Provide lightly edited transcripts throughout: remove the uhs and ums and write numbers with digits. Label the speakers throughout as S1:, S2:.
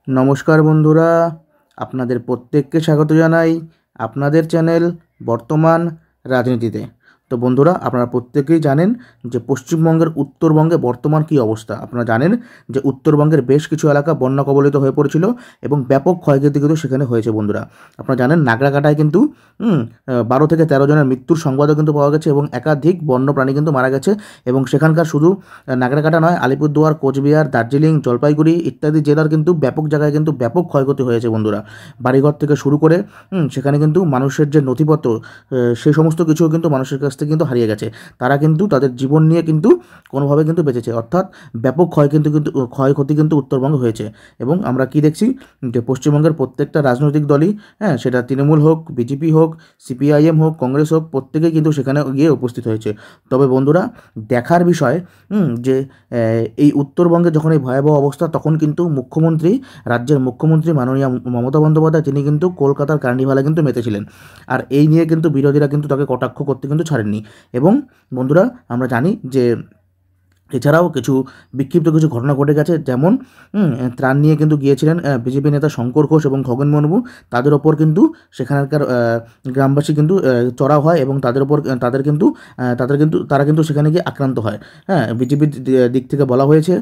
S1: নমস্কার বন্ধুরা, আপনাদের প্রত্যেককে স্বাগত জানাই আপনাদের চ্যানেল বর্তমান রাজনীতিতে। তো বন্ধুরা, আপনারা প্রত্যেকেই জানেন যে পশ্চিমবঙ্গের উত্তরবঙ্গে বর্তমান কী অবস্থা। আপনারা জানেন যে উত্তরবঙ্গের বেশ কিছু এলাকা বন্যা কবলিত হয়ে পড়েছিল এবং ব্যাপক ক্ষয়ক্ষতি কিন্তু সেখানে হয়েছে। বন্ধুরা, আপনারা জানেন নাগরাকাটায় কিন্তু 12 থেকে 13 জনের মৃত্যুর সংবাদও কিন্তু পাওয়া গেছে এবং একাধিক বন্যপ্রাণী কিন্তু মারা গেছে। এবং সেখানকার শুধু নাগরাকাটা নয়, আলিপুরদুয়ার, কোচবিহার, দার্জিলিং, জলপাইগুড়ি ইত্যাদি জেলার কিন্তু ব্যাপক জায়গায় কিন্তু ব্যাপক ক্ষয়ক্ষতি হয়েছে। বন্ধুরা, বাড়িঘর থেকে শুরু করে সেখানে কিন্তু মানুষের যে নথিপত্র, সেই সমস্ত কিছুও কিন্তু মানুষের কাছ থেকে কিন্তু হারিয়ে গেছে। তারা কিন্তু তাদের জীবন নিয়ে কিন্তু কোনোভাবে কিন্তু বেঁচেছে, অর্থাৎ ব্যাপক ক্ষয়ক্ষতি কিন্তু উত্তরবঙ্গে হয়েছে। এবং আমরা কি দেখছি যে পশ্চিমবঙ্গের প্রত্যেকটা রাজনৈতিক দলই, সেটা তৃণমূল হোক, বিজেপি হোক, সিপিআইএম হোক, কংগ্রেস হোক, প্রত্যেকেই কিন্তু সেখানে গিয়ে উপস্থিত হয়েছে। তবে বন্ধুরা, দেখার বিষয় যে এই উত্তরবঙ্গে যখন এই ভয়াবহ অবস্থা, তখন কিন্তু রাজ্যের মুখ্যমন্ত্রী মাননীয় মমতা বন্দ্যোপাধ্যায় তিনি কিন্তু কলকাতার কার্নিভালে কিন্তু মেতেছিলেন। আর এই নিয়ে কিন্তু বিরোধীরা কিন্তু তাকে কটাক্ষ করতে কিন্তু ছাড়েননি। এবং বন্ধুরা, আমরা জানি যে এছাড়াও বিক্ষিপ্ত কিছু ঘটনা ঘটে গেছে, যেমন ত্রাণ নিয়ে কিন্তু গিয়েছিলেন বিজেপি নেতা শঙ্কর ঘোষ এবং খগেন মুর্মু। তাদের ওপর কিন্তু সেখানকার গ্রামবাসী কিন্তু চড়াও হয় এবং তারা কিন্তু সেখানে গিয়ে আক্রান্ত হয়। বিজেপির দিক থেকে বলা হয়েছে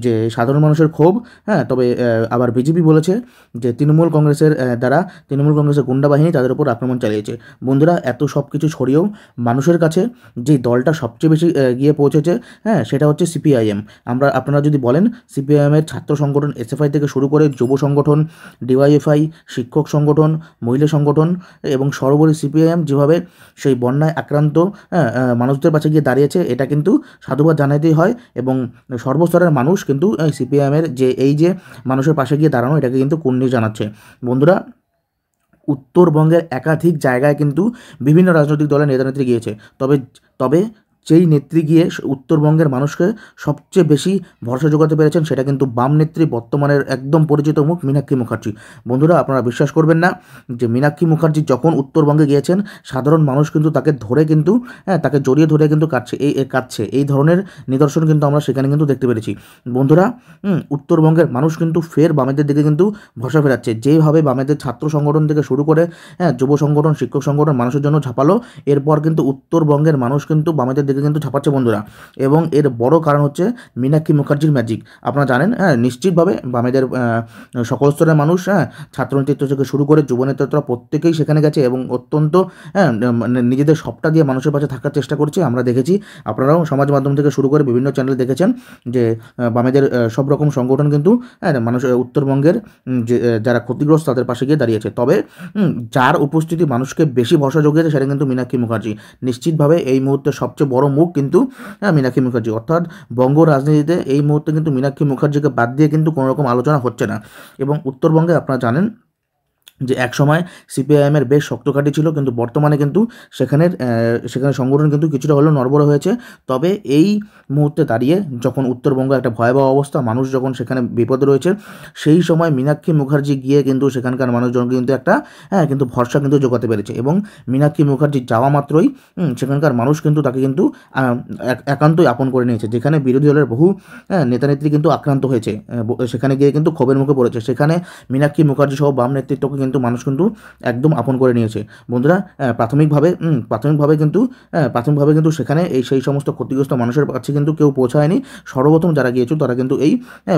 S1: যে সাধারণ মানুষের ক্ষোভ, তবে আবার বিজেপি বলেছে যে তৃণমূল কংগ্রেসের গুন্ডা বাহিনী তাদের ওপর আক্রমণ চালিয়েছে। বন্ধুরা, এত সব কিছু ছড়িয়েও মানুষের কাছে যে দলটা সবচেয়ে বেশি গিয়ে পৌঁছেছে, সেটা হচ্ছে সিপিআইএম। আপনারা যদি বলেন, সিপিআইএমের ছাত্র সংগঠন এসএফআই থেকে শুরু করে যুব সংগঠন, ডিওয়াইএফআই, শিক্ষক সংগঠন, মহিলা সংগঠন এবং সর্বোপরি সিপিআইএম যেভাবে সেই বন্যায় আক্রান্ত মানুষদের পাশে গিয়ে দাঁড়িয়েছে, এটা কিন্তু সাধুবাদ জানাতেই হয়। এবং সর্বস্তরের মানুষ কিন্তু সিপিআইএমের যে মানুষের পাশে গিয়ে দাঁড়ানো, এটাকে কিন্তু কুর্নিশ জানাচ্ছে। বন্ধুরা, উত্তরবঙ্গের একাধিক জায়গায় কিন্তু বিভিন্ন রাজনৈতিক দলের নেতা-নেত্রী গিয়েছে। তবে যেই নেত্রী গিয়ে উত্তরবঙ্গের মানুষকে সবচেয়ে বেশি ভরসা জোগাতে পেরেছেন, সেটা কিন্তু বাম নেত্রী, বর্তমানের একদম পরিচিত মুখ মীনাক্ষী মুখার্জি। বন্ধুরা, আপনারা বিশ্বাস করবেন না যে মীনাক্ষী মুখার্জি যখন উত্তরবঙ্গে গিয়েছেন, সাধারণ মানুষ কিন্তু তাকে ধরে কিন্তু তাকে জড়িয়ে ধরে কিন্তু কাঁদছে। এই ধরনের নিদর্শন কিন্তু আমরা সেখানে কিন্তু দেখতে পেরেছি। বন্ধুরা, উত্তরবঙ্গের মানুষ কিন্তু ফের বামেদের দিকে কিন্তু ভরসা ফেরাচ্ছে। যেভাবে বামেদের ছাত্র সংগঠন থেকে শুরু করে যুব সংগঠন, শিক্ষক সংগঠন মানুষের জন্য ঝাঁপালো, এরপর কিন্তু উত্তরবঙ্গের মানুষ কিন্তু বামেদের দিকে কিন্তু ঝাঁপাচ্ছে। বন্ধুরা, এবং এর বড় কারণ হচ্ছে মীনাক্ষী মুখার্জির ম্যাজিক। আপনারা জানেন, নিশ্চিতভাবে বামেদের সকল স্তরের মানুষ, ছাত্র নেতৃত্ব থেকে শুরু করে যুব নেতৃত্ব প্রত্যেকেই সেখানে গেছে এবং অত্যন্ত নিজেদের সবটা দিয়ে মানুষের পাশে থাকার চেষ্টা করছে। আমরা দেখেছি, আপনারাও সমাজ মাধ্যম থেকে শুরু করে বিভিন্ন চ্যানেল দেখেছেন যে বামেদের সব রকম সংগঠন কিন্তু উত্তরবঙ্গের যারা ক্ষতিগ্রস্ত তাদের পাশে গিয়ে দাঁড়িয়েছে। তবে যার উপস্থিতি মানুষকে বেশি ভরসা জুগিয়েছে, সেটা কিন্তু মীনাক্ষী মুখার্জি। নিশ্চিতভাবে এই মুহূর্তে সবচেয়ে বড় মুখ কিন্তু মীনাক্ষী মুখার্জি, অর্থাৎ বঙ্গ রাজনীতিতে এই মুহূর্তে কিন্তু মীনাক্ষী মুখার্জিকে বাদ দিয়ে কিন্তু কোনো রকম আলোচনা হচ্ছে না। এবং উত্তরবঙ্গে আপনারা জানেন যে একসময় সিপিআইএমের বেশ শক্ত ঘাঁটি ছিল, কিন্তু বর্তমানে কিন্তু সেখানে সংগঠন কিন্তু কিছুটা হলেও নড়বড়ে হয়েছে। তবে এই মুহূর্তে দাঁড়িয়ে যখন উত্তরবঙ্গে একটা ভয়াবহ অবস্থা, মানুষ যখন সেখানে বিপদে রয়েছে, সেই সময় মীনাক্ষী মুখার্জি গিয়ে কিন্তু সেখানকার মানুষজন কিন্তু একটা কিন্তু ভরসা কিন্তু জোগাতে পেরেছে। এবং মীনাক্ষী মুখার্জি যাওয়া মাত্রই সেখানকার মানুষ কিন্তু তাকে কিন্তু একান্তই আপন করে নিয়েছে। যেখানে বিরোধী দলের বহু নেতানেত্রী কিন্তু আক্রান্ত হয়েছে, সেখানে গিয়ে কিন্তু ক্ষোভের মুখে পড়েছে, সেখানে মীনাক্ষী মুখার্জি সহ বাম নেতৃত্বকে কিন্তু মানুষ কিন্তু একদম আপন করে নিয়েছে। বন্ধুরা, প্রাথমিকভাবে কিন্তু সেখানে সেই সমস্ত ক্ষতিগ্রস্ত মানুষের কাছে কিন্তু কেউ পৌঁছায়নি। সর্বপ্রথম যারা গিয়েছিল তারা কিন্তু এই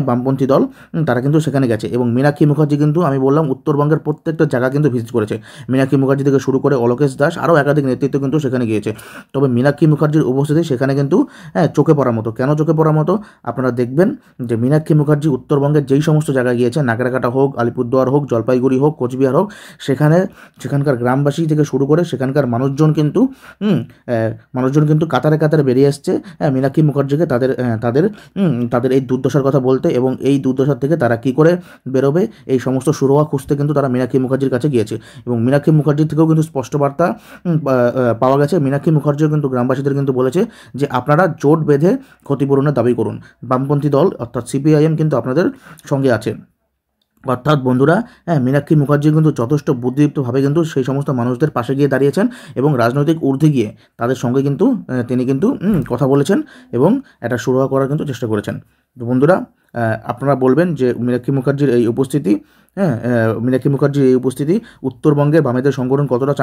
S1: বামপন্থী দল, তারা কিন্তু সেখানে গেছে। এবং মীনাক্ষী মুখার্জি কিন্তু, আমি বললাম, উত্তরবঙ্গের প্রত্যেকটা জায়গা কিন্তু ভিজিট করেছে। মীনাক্ষী মুখার্জি থেকে শুরু করে অলোকেশ দাস, আরও একাধিক নেতৃত্ব কিন্তু সেখানে গিয়েছে। তবে মীনাক্ষী মুখার্জির উপস্থিতি সেখানে কিন্তু চোখে পড়ার মতো। কেন চোখে পড়ার মতো? আপনারা দেখবেন যে মীনাক্ষী মুখার্জি উত্তরবঙ্গের যেই সমস্ত জায়গায় গিয়েছে, নাগরাকাটা হোক, আলিপুরদুয়ার হোক, জলপাইগুড়ি হোক, কোচবিহার হোক, সেখানকার গ্রামবাসী থেকে শুরু করে সেখানকার মানুষজন কিন্তু কাতারে কাতারে বেরিয়ে এসছে মীনাক্ষী মুখার্জিকে তাদের এই দুর্দশার কথা বলতে, এবং এই দুর্দশার থেকে তারা কি করে বেরোবে এই সমস্ত সুরাহা খুঁজতে কিন্তু তারা মীনাক্ষী মুখার্জির কাছে গিয়েছে। এবং মীনাক্ষী মুখার্জির থেকেও কিন্তু স্পষ্ট বার্তা পাওয়া গেছে। মীনাক্ষী মুখার্জিও কিন্তু গ্রামবাসীদের কিন্তু বলেছে যে আপনারা জোট বেঁধে ক্ষতিপূরণের দাবি করুন, বামপন্থী দল অর্থাৎ সিপিআইএম কিন্তু আপনাদের সঙ্গে আছে। অর্থাৎ বন্ধুরা, মীনাক্ষী মুখার্জি কিন্তু যথেষ্ট বুদ্ধিদীপ্তভাবে কিন্তু সেই সমস্ত মানুষদের পাশে গিয়ে দাঁড়িয়েছেন এবং রাজনৈতিক ঊর্ধ্বে গিয়ে তাদের সঙ্গে কিন্তু তিনি কিন্তু কথা বলেছেন এবং একটা সুরাহা করার কিন্তু চেষ্টা করেছেন। তো বন্ধুরা, আপনারা বলবেন যে মীনাক্ষী মুখার্জির এই উপস্থিতি, হ্যাঁ, মীনাক্ষী মুখার্জির এই উপস্থিতি উত্তরবঙ্গের বামেদের সংগঠন কতটা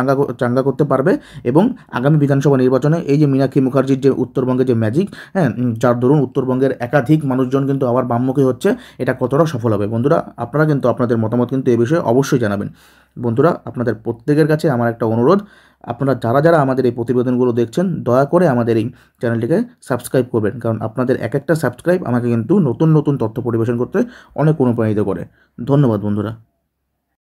S1: চাঙ্গা করতে পারবে, এবং আগামী বিধানসভা নির্বাচনে এই যে মীনাক্ষী মুখার্জির যে উত্তরবঙ্গের যে ম্যাজিক, হ্যাঁ, যার দরুন উত্তরবঙ্গের একাধিক মানুষজন কিন্তু আবার বামমুখী হচ্ছে, এটা কতটা সফল হবে। বন্ধুরা, আপনারা কিন্তু আপনাদের মতামত কিন্তু এ বিষয়ে অবশ্যই জানাবেন। বন্ধুরা, আপনাদের প্রত্যেকের কাছে আমার একটা অনুরোধ, আপনারা যারা যারা আমাদের এই প্রতিবেদনগুলো দেখছেন, দয়া করে আমাদের এই চ্যানেলটিকে সাবস্ক্রাইব করবেন, কারণ আপনাদের এক একটা সাবস্ক্রাইব আমাকে কিন্তু নতুন নতুন তথ্য পরিবেশন করতে অনেক অনুপ্রাণিত করে। ধন্যবাদ বন্ধুরা।